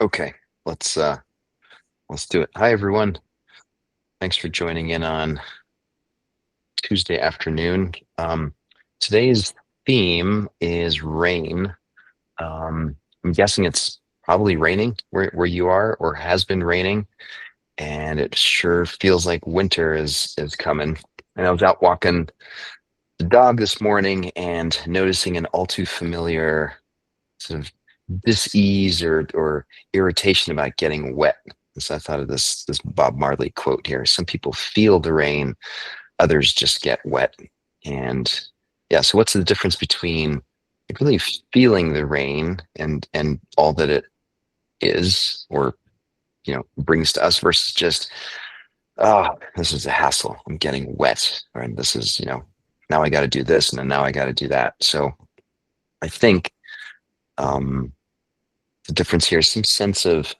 Okay, let's uh let's do it. Hi everyone. Thanks for joining in on Tuesday afternoon. Today's theme is rain. I'm guessing it's probably raining where you are or has been raining, and it sure feels like winter is coming. And I was out walking the dog this morning and noticing an all too familiar sort of dis-ease or irritation about getting wet. So I thought of this Bob Marley quote here. Some people feel the rain, others just get wet. And yeah, so what's the difference between like really feeling the rain and all that it is or brings to us versus just, oh, this is a hassle. I'm getting wet. Or this is, now I got to do this and then now I got to do that. So I think um the difference here is some sense of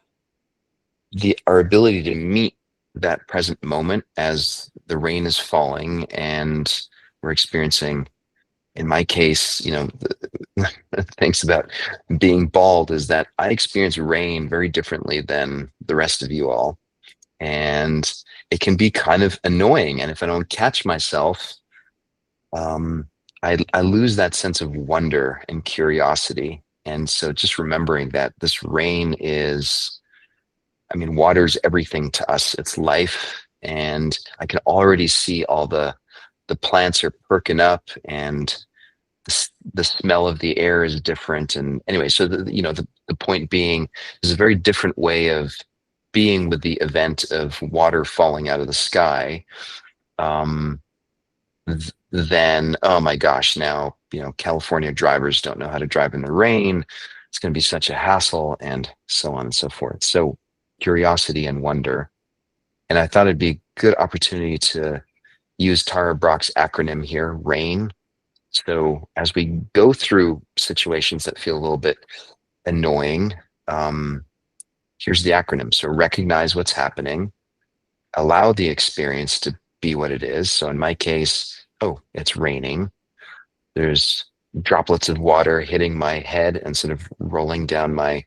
our ability to meet that present moment as the rain is falling and we're experiencing, in my case, the things about being bald is that I experience rain very differently than the rest of you all. And it can be kind of annoying. And if I don't catch myself, um, I lose that sense of wonder and curiosity. And so just remembering that this rain is, I mean, water's everything to us. It's life. And I can already see all the plants are perking up and the smell of the air is different. And anyway, so the point being is a very different way of being with the event of water falling out of the sky. Um, then, oh my gosh, now, California drivers don't know how to drive in the rain. It's going to be such a hassle and so on and so forth. So curiosity and wonder. And I thought it'd be a good opportunity to use Tara Brach's acronym here, RAIN. So as we go through situations that feel a little bit annoying, um, here's the acronym. So recognize what's happening, allow the experience to be what it is. So in my case, oh, it's raining. There's droplets of water hitting my head and sort of rolling down my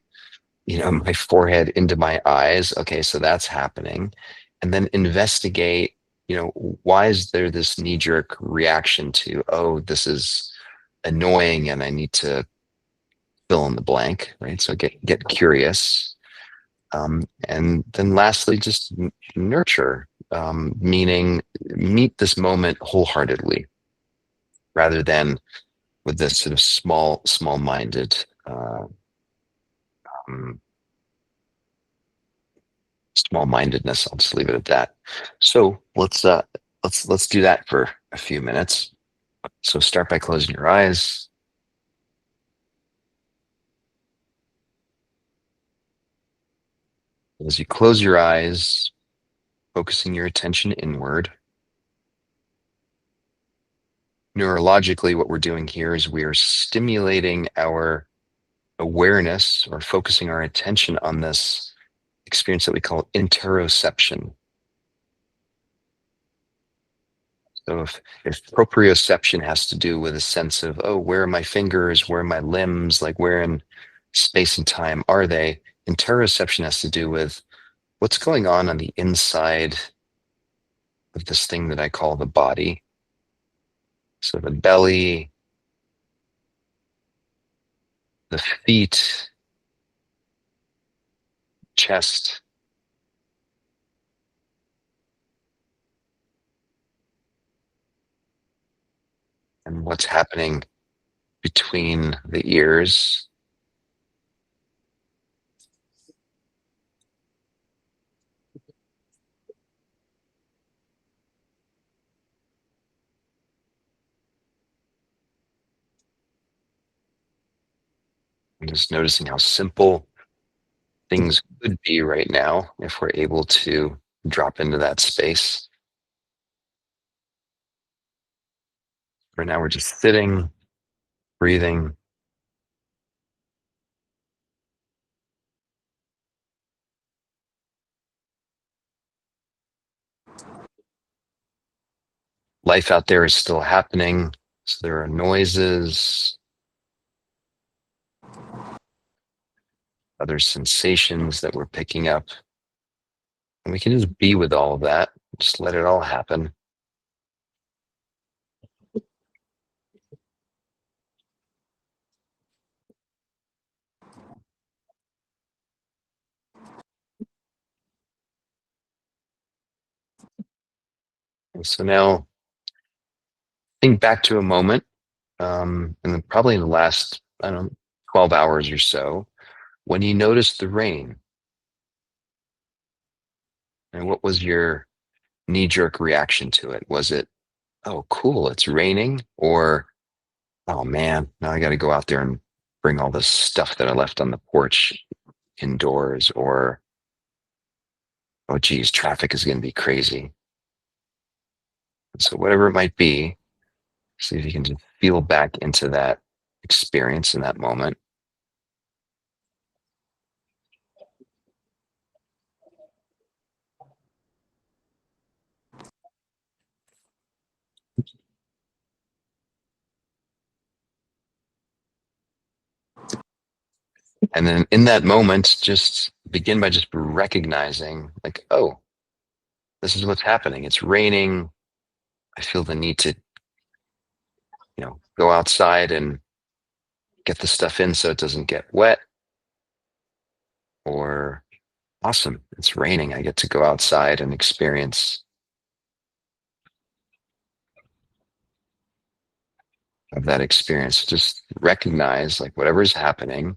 forehead into my eyes. Okay, so that's happening. And then investigate, why is there this knee-jerk reaction to, oh, this is annoying and I need to fill in the blank, right? So get curious. And then lastly, just nurture, meaning meet this moment wholeheartedly rather than with this sort of small-minded um, small-mindedness. I'll just leave it at that. So let's do that for a few minutes. So start by closing your eyes. As you close your eyes, focusing your attention inward. Neurologically, what we're doing here is we are stimulating our awareness or focusing our attention on this experience that we call interoception. So if proprioception has to do with a sense of, oh, where are my fingers, where are my limbs, like where in space and time are they? Interoception has to do with what's going on the inside of this thing that I call the body. So the belly, the feet, chest, and what's happening between the ears. I'm just noticing how simple things could be right now if we're able to drop into that space. Right now, we're just sitting, breathing. Life out there is still happening. So there are noises, other sensations that we're picking up. And we can just be with all of that, just let it all happen. And so now think back to a moment, and then probably in the last, I don't know, 12 hours or so, when you noticed the rain. And what was your knee-jerk reaction to it? Was it, oh, cool, it's raining? Or, oh man, now I got to go out there and bring all this stuff that I left on the porch indoors? Or, oh, geez, traffic is going to be crazy. So, whatever it might be, see if you can just feel back into that experience in that moment. And then in that moment, just begin by just recognizing, like, oh, this is what's happening. It's raining. I feel the need to, go outside and get the stuff in so it doesn't get wet. Or, awesome, it's raining. I get to go outside and experience of that experience. Just recognize, like, whatever's happening.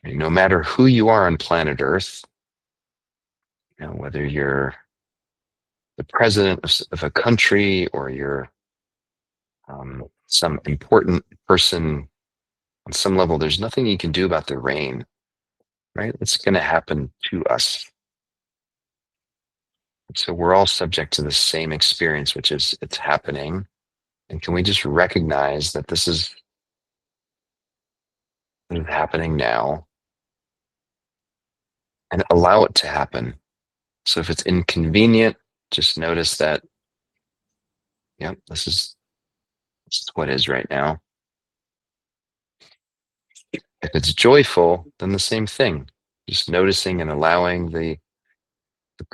No matter who you are on planet Earth, whether you're the president of a country, or you're some important person on some level, there's nothing you can do about the rain, right? It's going to happen to us. So we're all subject to the same experience, which is it's happening. And can we just recognize that this is happening now and allow it to happen? So if it's inconvenient, just notice that, yeah, this is what is right now. If it's joyful, then the same thing. Just noticing and allowing the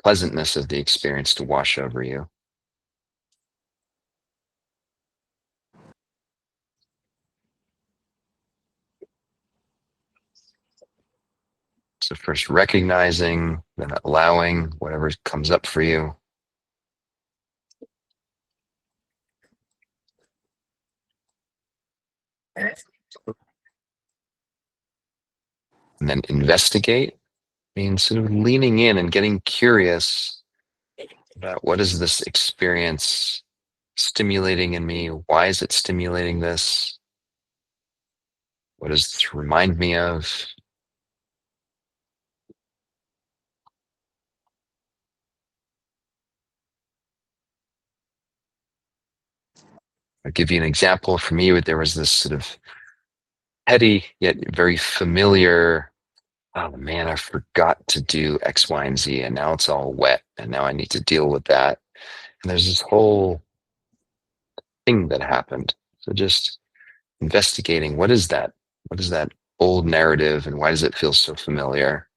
pleasantness of the experience to wash over you. So first recognizing, then allowing whatever comes up for you. And then investigate means sort of leaning in and getting curious about what is this experience stimulating in me? Why is it stimulating this? What does this remind me of? I'll give you an example. For me, there was this sort of petty yet very familiar, oh man, I forgot to do X, Y, and Z, and now it's all wet, and now I need to deal with that. And there's this whole thing that happened. So just investigating, what is that? What is that old narrative, and why does it feel so familiar?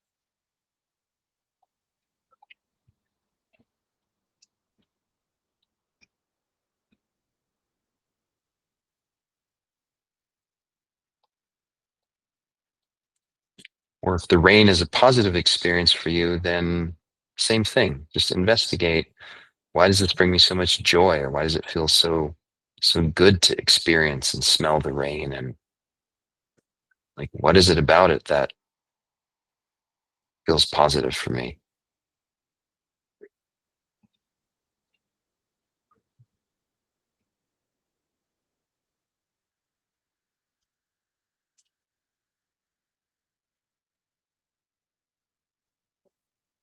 Or if the rain is a positive experience for you, then same thing. Just investigate, why does this bring me so much joy, or why does it feel so good to experience and smell the rain? And like, what is it about it that feels positive for me?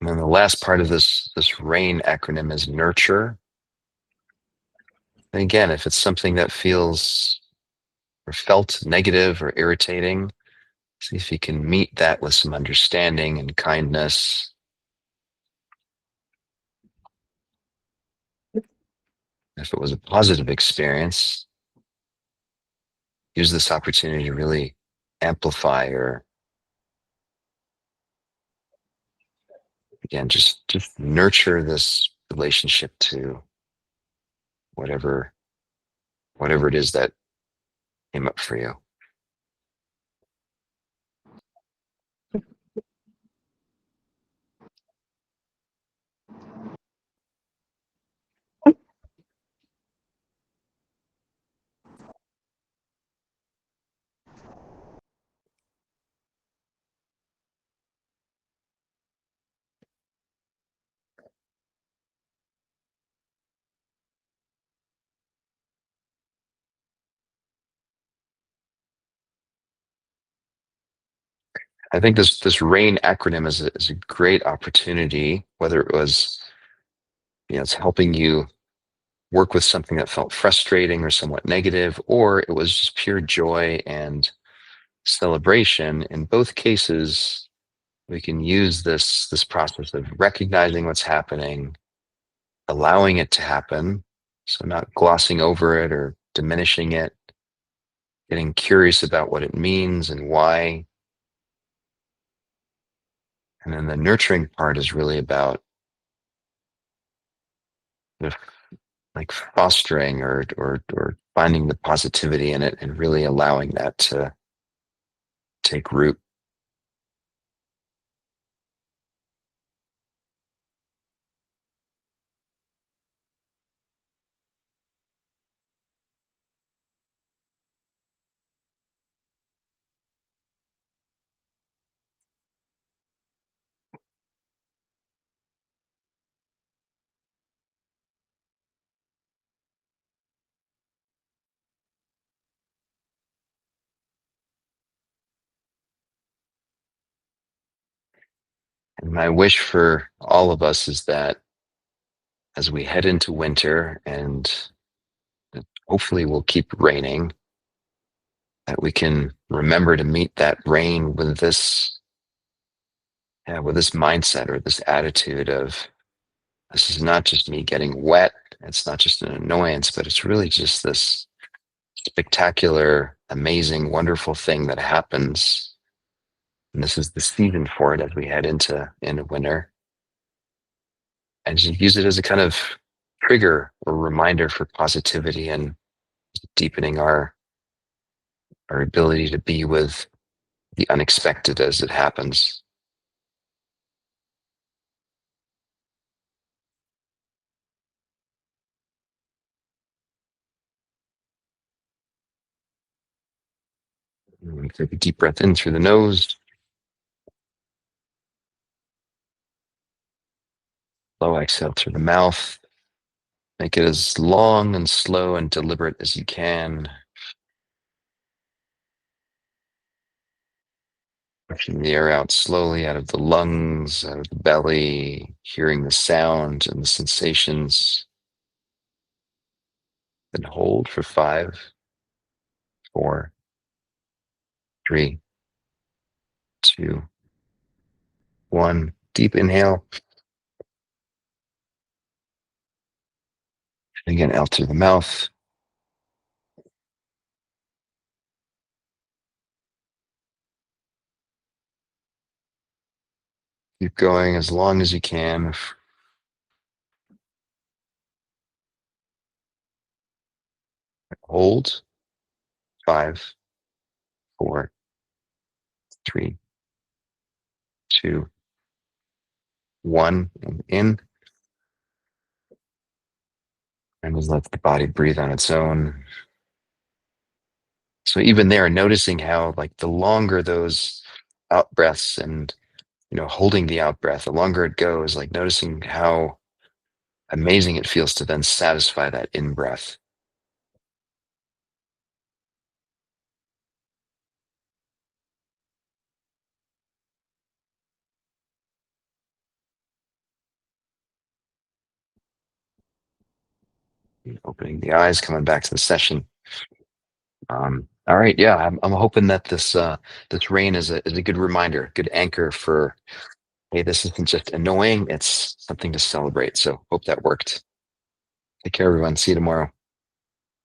And then the last part of this RAIN acronym is nurture. And again, if it's something that feels or felt negative or irritating, see if you can meet that with some understanding and kindness. If it was a positive experience, use this opportunity to really amplify or again just nurture this relationship to whatever whatever it is that came up for you. I think this RAIN acronym is a great opportunity, whether it was, it's helping you work with something that felt frustrating or somewhat negative, or it was just pure joy and celebration. In both cases, we can use this process of recognizing what's happening, allowing it to happen, so not glossing over it or diminishing it, getting curious about what it means and why. And then the nurturing part is really about the like fostering or finding the positivity in it and really allowing that to take root. And my wish for all of us is that as we head into winter and hopefully will keep raining, that we can remember to meet that rain with this, yeah, with this mindset or this attitude of this is not just me getting wet. It's not just an annoyance, but it's really just this spectacular, amazing, wonderful thing that happens. And this is the season for it as we head into winter. And just use it as a kind of trigger or reminder for positivity and deepening our ability to be with the unexpected as it happens. Take a deep breath in through the nose, slow exhale through the mouth. Make it as long and slow and deliberate as you can. Pushing the air out slowly out of the lungs, out of the belly, hearing the sound and the sensations. Then hold for 5, 4, 3, 2, 1. Deep inhale. And again, out through the mouth. Keep going as long as you can. Hold. 5, 4, 3, 2, 1. And in. And just let the body breathe on its own. So even there, noticing how like the longer those out breaths and holding the out breath, the longer it goes, like noticing how amazing it feels to then satisfy that in breath. Opening the eyes, coming back to the session. All right, yeah, I'm hoping that this rain is a good reminder, good anchor for hey, this isn't just annoying; it's something to celebrate. So hope that worked. Take care, everyone. See you tomorrow.